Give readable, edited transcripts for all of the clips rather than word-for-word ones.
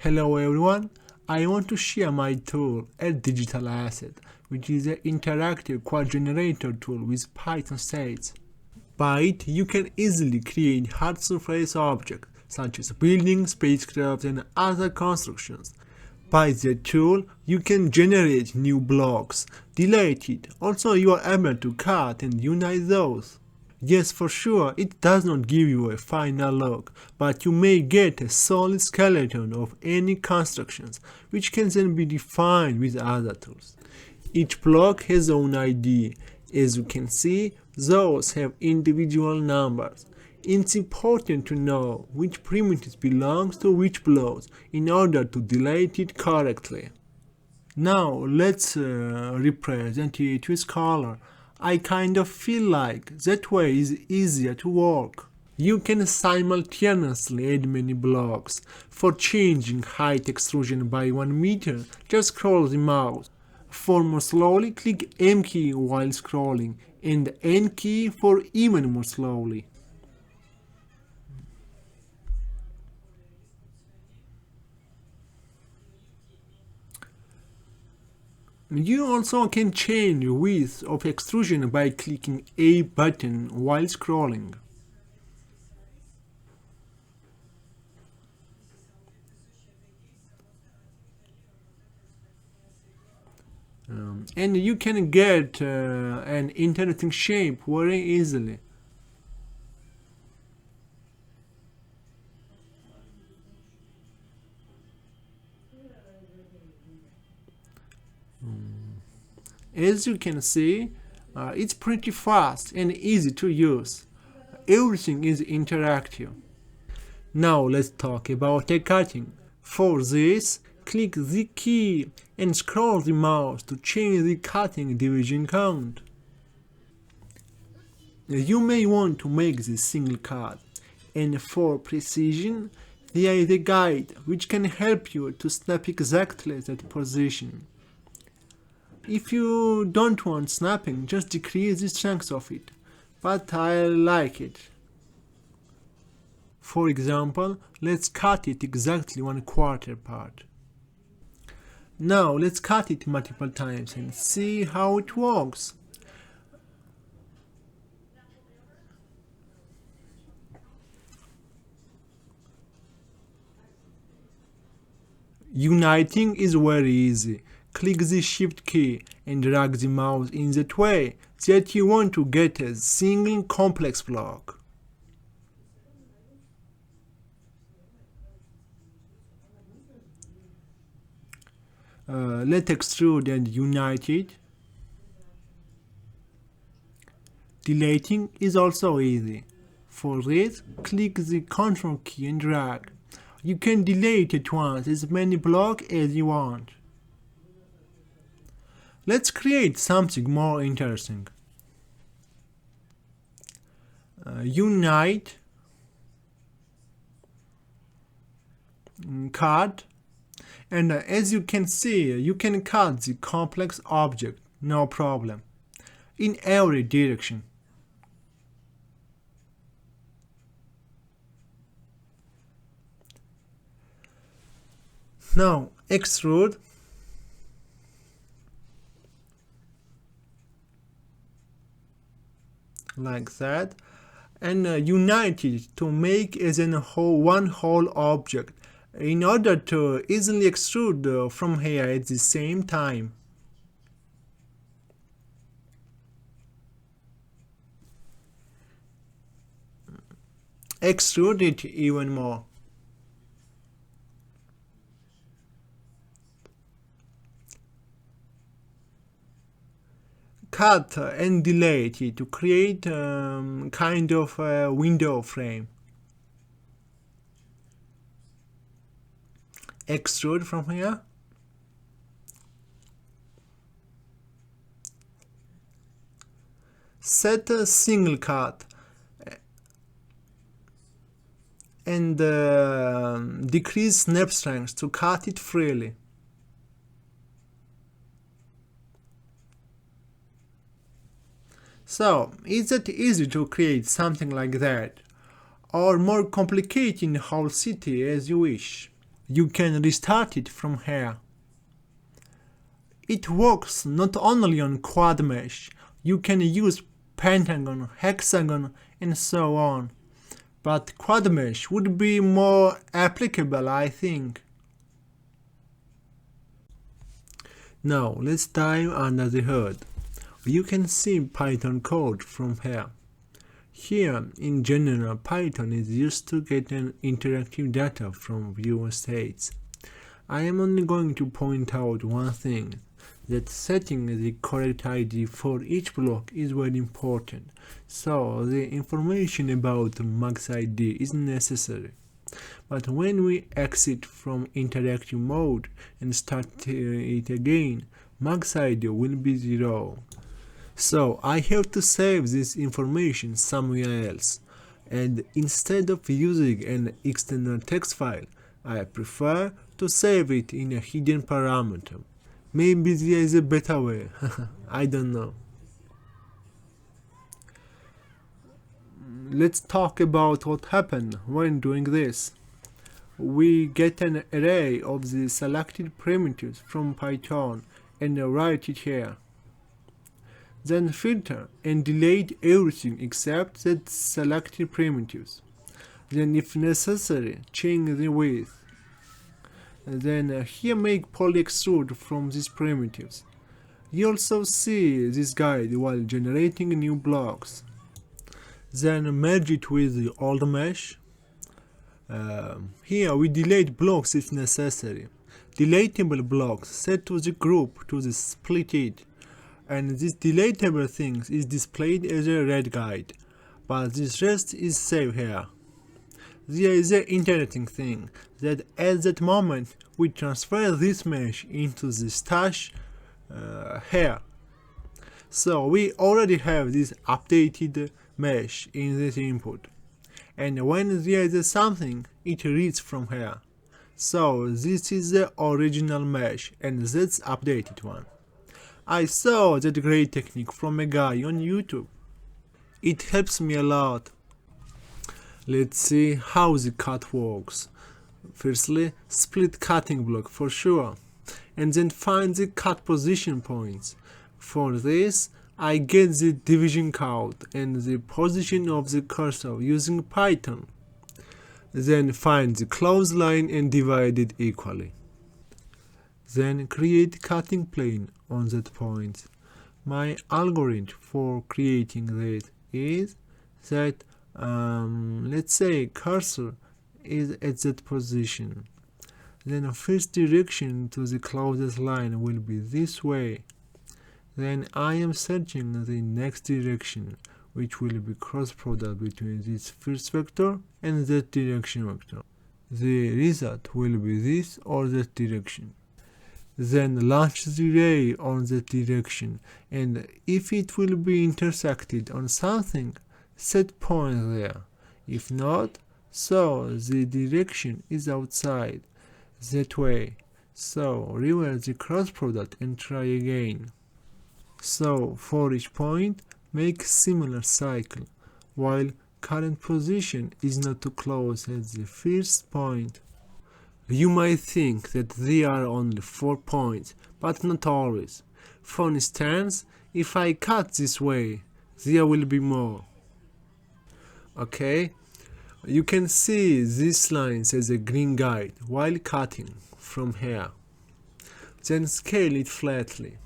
Hello everyone, I want to share my tool, a digital asset, which is an interactive quad generator tool with Python states. By it, you can easily create hard surface objects such as buildings, spacecraft, and other constructions. By the tool, you can generate new blocks, delete it, also you are able to cut and unite those. Yes, for sure, it does not give you a final look, but you may get a solid skeleton of any constructions, which can then be defined with other tools. Each block has its own ID. As you can see, those have individual numbers. It's important to know which primitive belongs to which blocks in order to delete it correctly. Now let's represent it with color. I kind of feel like that way is easier to work. You can simultaneously add many blocks. For changing height extrusion by 1 meter, just scroll the mouse. For more slowly, click M key while scrolling and N key for even more slowly. You also can change width of extrusion by clicking A button while scrolling. And you can get an interesting shape very easily. As you can see, it's pretty fast and easy to use. Everything is interactive. Now let's talk about a cutting. For this, click the key and scroll the mouse to change the cutting division count. You may want to make this single cut, and for precision, there is a guide which can help you to snap exactly that position. If you don't want snapping, just decrease the strength of it, but I like it. For example, let's cut it exactly 1/4 part. Now let's cut it multiple times and see how it works. Uniting is very easy. Click the Shift key and drag the mouse in that way that you want to get a single complex block. Let's extrude and unite it. Deleting is also easy. For this, click the Ctrl key and drag. You can delete at once as many blocks as you want. Let's create something more interesting. Unite, cut, and as you can see, you can cut the complex object, no problem, in every direction. Now extrude. Like that, and unite it to make as one whole object in order to easily extrude from here at the same time. Extrude it even more. Cut and delete it to create kind of a window frame. Extrude from here. Set a single cut and decrease snap strength to cut it freely. So, is it easy to create something like that? Or more complicated in whole city as you wish? you can restart it from here. It works not only on quad mesh, you can use pentagon, hexagon and so on, but quad mesh would be more applicable, I think. Now let's dive under the hood. You can see Python code from here. Here, in general, Python is used to get an interactive data from viewer states. I am only going to point out one thing, that setting the correct ID for each block is very important, so the information about max ID is necessary. But when we exit from interactive mode and start it again, max ID will be 0. So I have to save this information somewhere else, and instead of using an external text file, I prefer to save it in a hidden parameter. Maybe there is a better way, I don't know. Let's talk about what happened when doing this. We get an array of the selected primitives from Python and write it here. Then filter and delete everything except the selected primitives. Then if necessary, change the width. Then here make polyextrude from these primitives. You also see this guide while generating new blocks. Then merge it with the old mesh. Here we delete blocks if necessary. Deletable blocks set to the group to the splitted, and this deletable thing is displayed as a red guide, but this rest is saved here. There is an interesting thing, that at that moment we transfer this mesh into the stash here. So we already have this updated mesh in this input, and when there is something, it reads from here. So this is the original mesh and that's updated one. I saw that great technique from a guy on YouTube. It helps me a lot. Let's see how the cut works. Firstly, split cutting block for sure, and then find the cut position points. For this, I get the division count and the position of the cursor using Python. Then find the clothesline and divide it equally. Then create cutting plane on that point. My algorithm for creating that is that let's say cursor is at that position. Then first direction to the closest line will be this way. Then I am searching the next direction, which will be cross product between this first vector and that direction vector. The result will be this or that direction. Then launch the ray on that direction, and if it will be intersected on something, set point there. If not, so the direction is outside, that way. So reverse the cross product and try again. So for each point, make similar cycle, while current position is not too close at the first point. You might think that there are only 4 points, but not always. For instance, if I cut this way, there will be more. Okay, you can see these lines as a green guide while cutting from here. Then scale it flatly.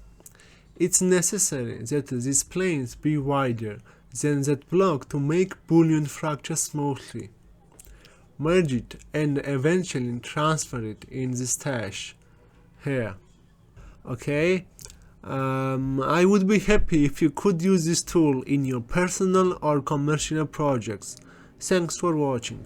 It's necessary that these planes be wider than that block to make Boolean fracture smoothly. Merge it and eventually transfer it in the stash here. Okay, I would be happy if you could use this tool in your personal or commercial projects. Thanks for watching.